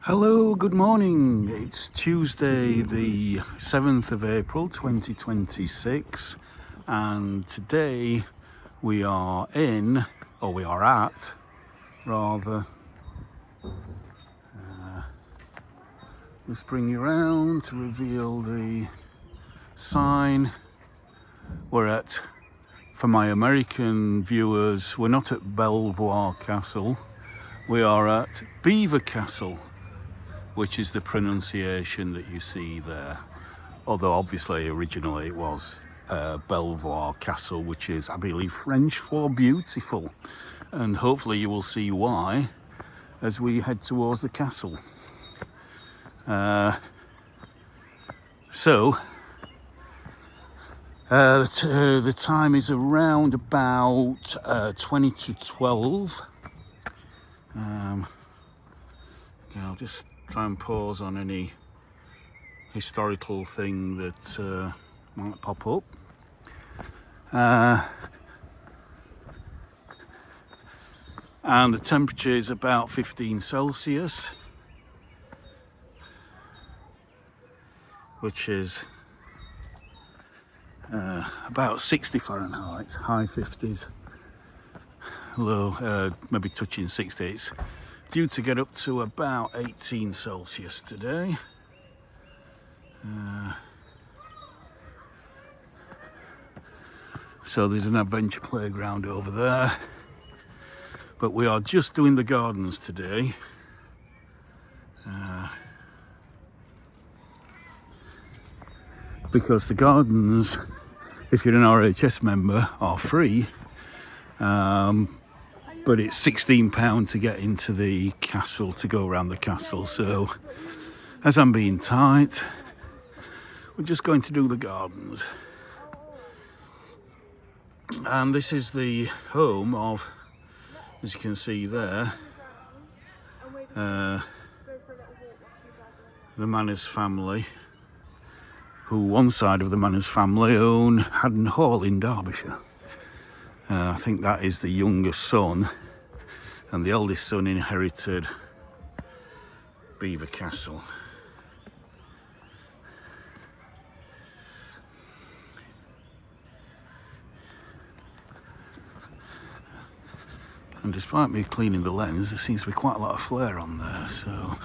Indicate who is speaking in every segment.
Speaker 1: Hello, good morning. It's Tuesday, the 7th of April 2026, and today we are at, rather. Let's bring you around to reveal the sign. We're at, for my American viewers, we're not at Belvoir Castle, we are at Beaver Castle, which is the pronunciation that you see there. Although obviously originally it was Belvoir Castle, which is, I believe, French for beautiful. And hopefully you will see why as we head towards the castle. The time is around about 20 to 12. Okay, I'll just try and pause on any historical thing that might pop up. And the temperature is about 15 Celsius, which is about 60 Fahrenheit, high 50s, low, maybe touching 60. It's due to get up to about 18 Celsius today. So there's an adventure playground over there. But we are just doing the gardens today. Because the gardens, if you're an RHS member, are free. But it's £16 to get into the castle, to go around the castle. So, as I'm being tight, we're just going to do the gardens. And this is the home of, as you can see there, the Manners family, who one side of the Manners family own Haddon Hall in Derbyshire. I think that is the youngest son, and the eldest son inherited Beaver Castle. And despite me cleaning the lens, there seems to be quite a lot of flare on there, so...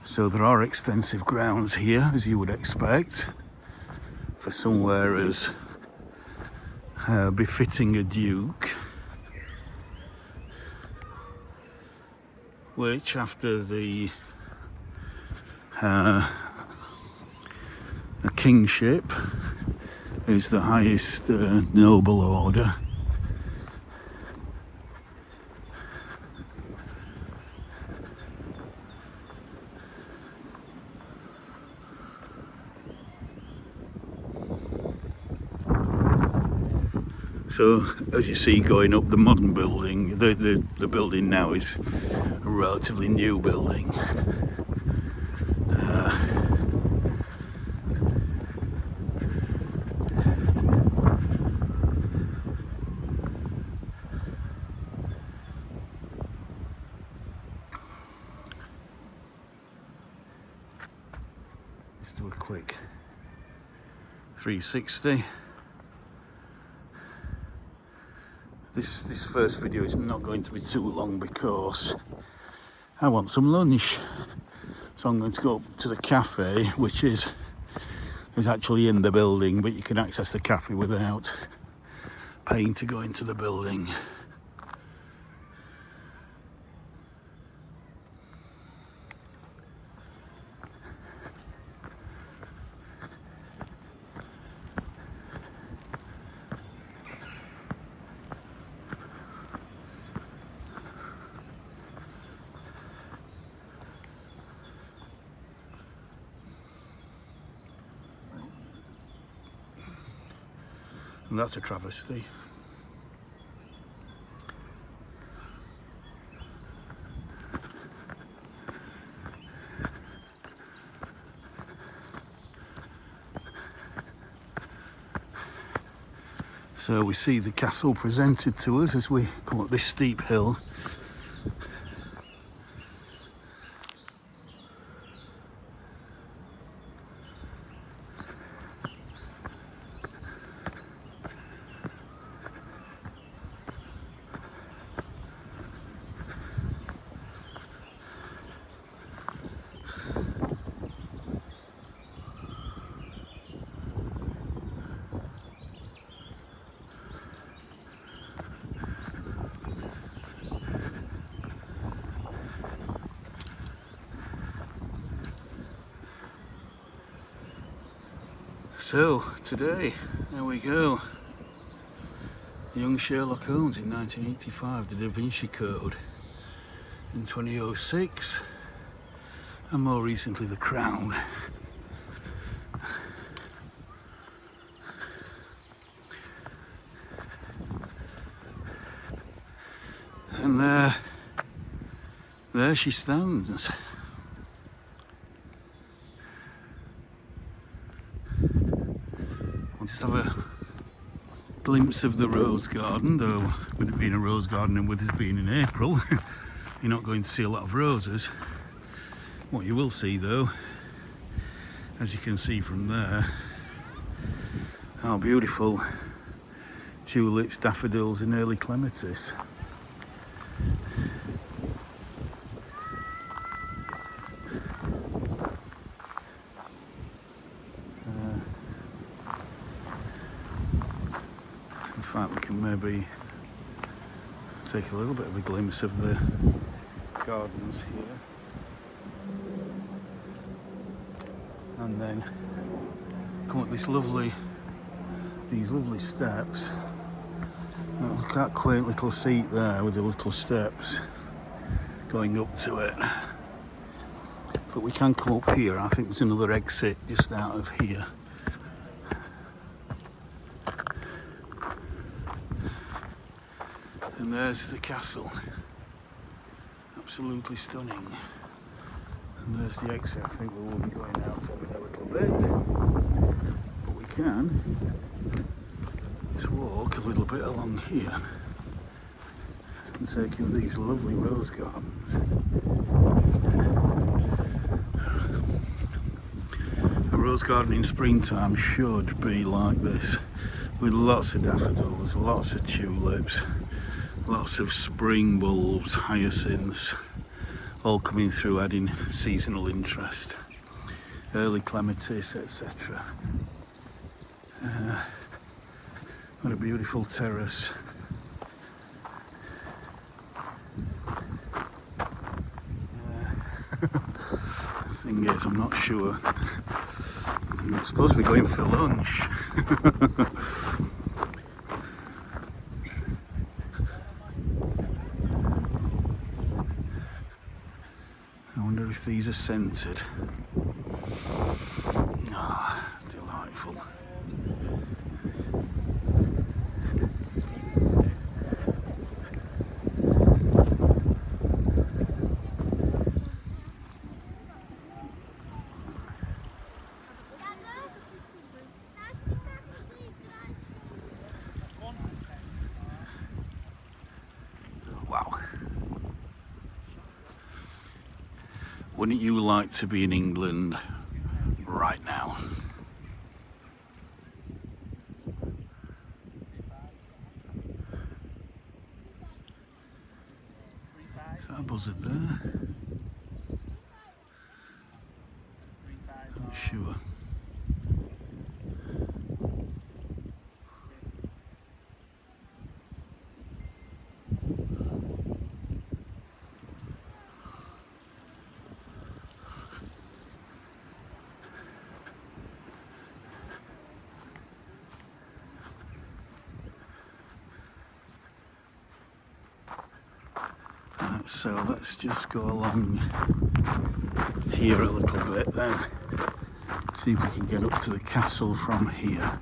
Speaker 1: So there are extensive grounds here, as you would expect, for somewhere as befitting a duke, which after the kingship is the highest noble order. So, as you see, going up the modern building, the building now is a relatively new building. Let's do a quick 360. This first video is not going to be too long because I want some lunch. So I'm going to go up to the cafe, which is actually in the building, but you can access the cafe without paying to go into the building. And that's a travesty. So we see the castle presented to us as we come up this steep hill. So today, there we go. Young Sherlock Holmes in 1985, the Da Vinci Code in 2006, and more recently The Crown. And there she stands. We'll just have a glimpse of the rose garden, though with it being a rose garden and with it being in April, you're not going to see a lot of roses. What you will see though, as you can see from there, how beautiful tulips, daffodils and early clematis. In fact, we can maybe take a little bit of a glimpse of the gardens here, and then come up these lovely steps. Look at that quaint little seat there with the little steps going up to it. But we can come up here. I think there's another exit just out of here. And there's the castle. Absolutely stunning. And there's the exit. I think we will be going out of it a little bit. But we can just walk a little bit along here and take in these lovely rose gardens. A rose garden in springtime should be like this, with lots of daffodils, lots of tulips, lots of spring bulbs, hyacinths, all coming through, adding seasonal interest. Early clematis, etc. What a beautiful terrace. The thing is, I'm not sure. I'm supposed to be going for lunch. I wonder if these are scented. Ah, delightful. Wow. Wouldn't you like to be in England right now? Is that a buzzard there? Not sure. So let's just go along here a little bit then, see if we can get up to the castle from here.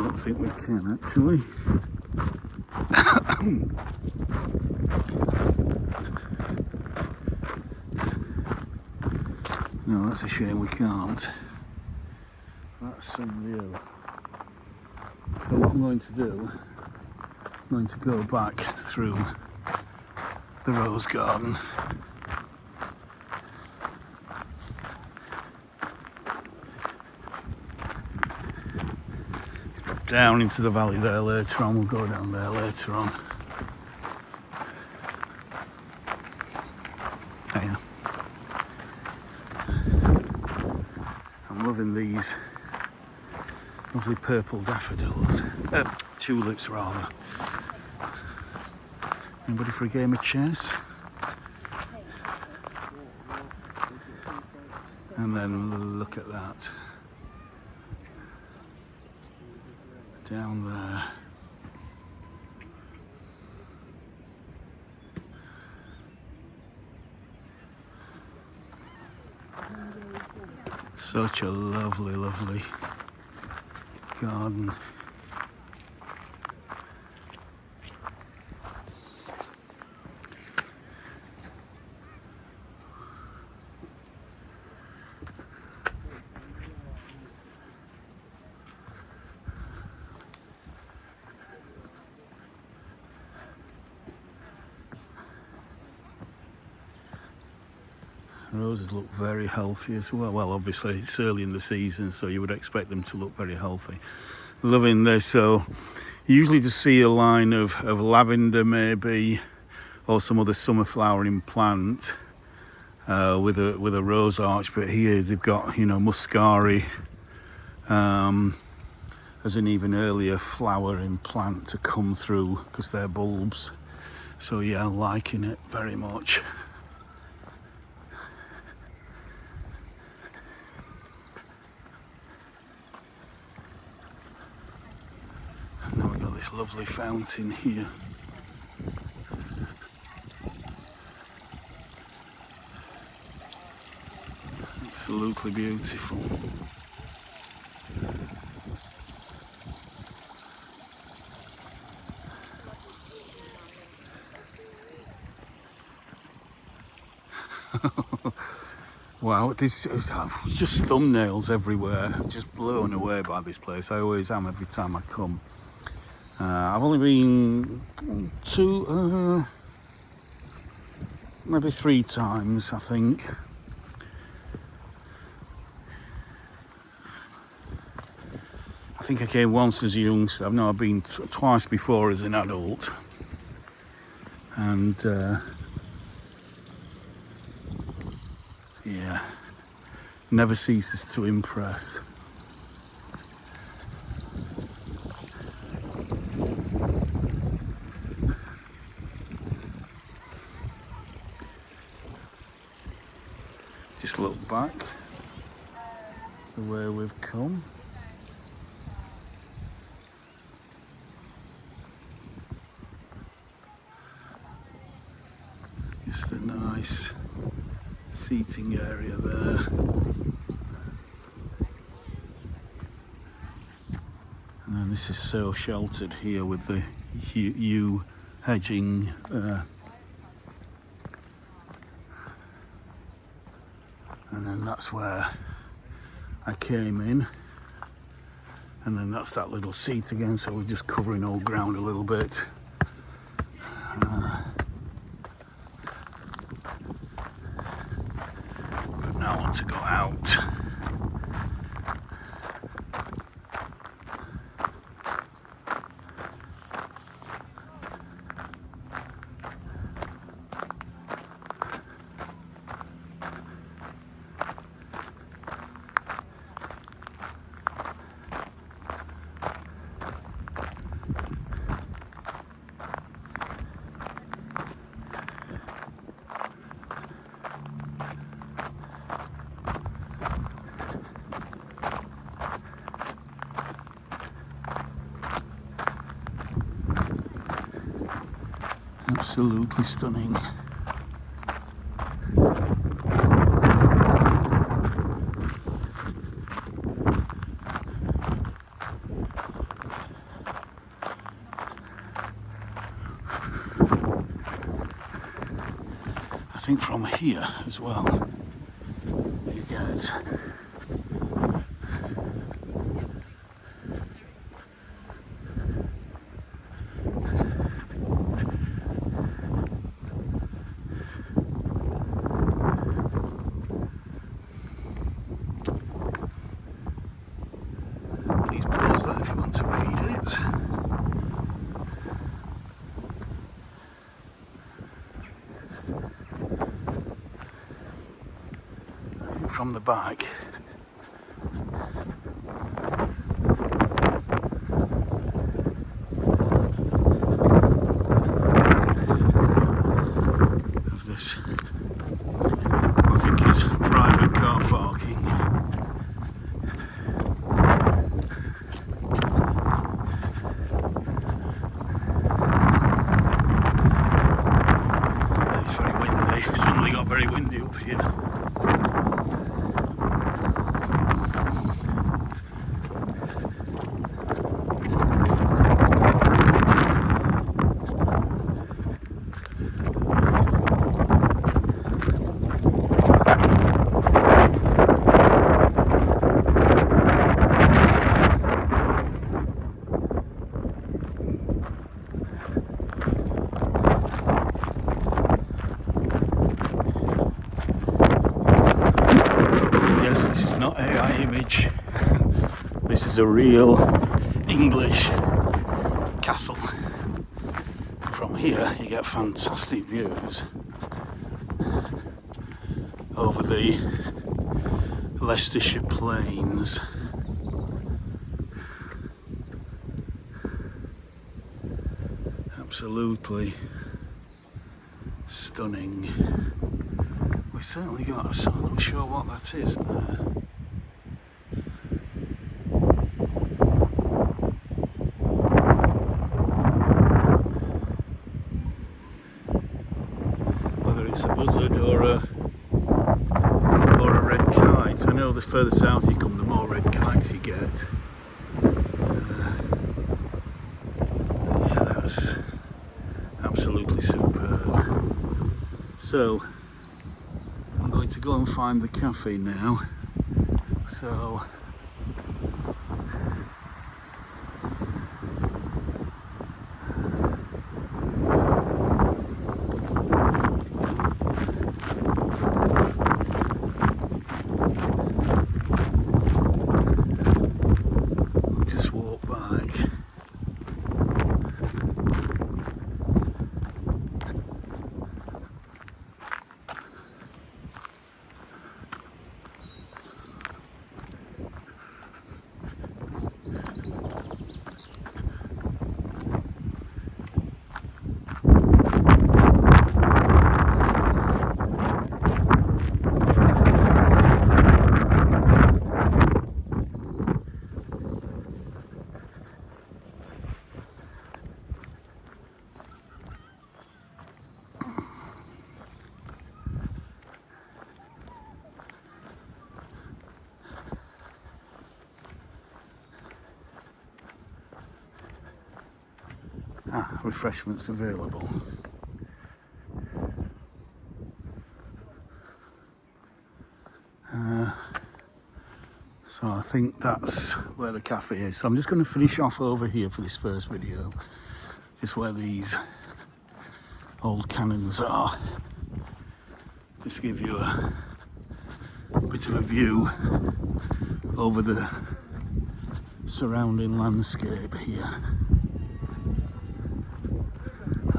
Speaker 1: don't think we can actually. No, that's a shame we can't. That's some view. So what I'm going to do, I'm going to go back through the rose garden. Down into the valley there later on, we'll go down there later on. Yeah. I'm loving these lovely purple daffodils, tulips rather. Anybody for a game of chess? And then look at that. Down there. Such a lovely, lovely garden. Roses look very healthy as well. Well, obviously it's early in the season, so you would expect them to look very healthy. Loving this. So you usually just see a line of lavender maybe, or some other summer flowering plant with a rose arch. But here they've got, you know, muscari as an even earlier flowering plant to come through because they're bulbs. So yeah, I'm liking it very much. This lovely fountain here. Absolutely beautiful. Wow, there's just thumbnails everywhere. Just blown away by this place. I always am every time I come. I've only been maybe 3 times, I think. I think I came once as a youngster. I've been twice before as an adult. And yeah, never ceases to impress. Just look back the way we've come. Just a nice seating area there. And then this is so sheltered here with the yew hedging. And then that's where I came in. And then that's that little seat again, so we're just covering all ground a little bit. But now I want to go out. Absolutely stunning. I think from here as well, you get please pause that if you want to read it. I think from the back of this, I think it's private car parking. It's very windy. It suddenly got very windy up here. Yes, this is not AI image. This is a real English castle. From here you get fantastic views over the Leicestershire Plains. Absolutely stunning. We certainly got a sign. I'm not sure what that is there. Whether it's a buzzard or a red kite. I know the further south you come, the more red kites you get. Yeah, that's absolutely superb. So I'm going to go and find the cafe now. So I'll just walk back. Refreshments available. So I think that's where the cafe is. So I'm just going to finish off over here for this first video. Just where these old cannons are. Just to give you a bit of a view over the surrounding landscape here.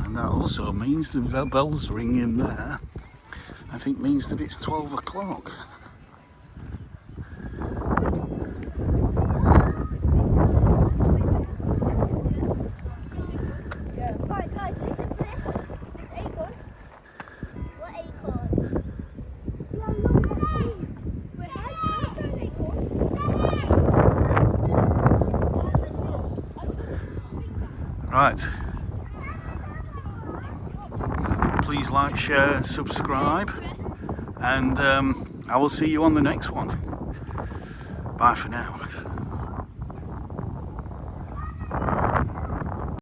Speaker 1: And that also means the bells ringing there, I think means that it's 12 o'clock.
Speaker 2: Guys, listen to this. This acorn. What acorn? See how long that is? Wait, how do you acorn?
Speaker 1: Right. Please like, share and subscribe, and I will see you on the next one. Bye for now.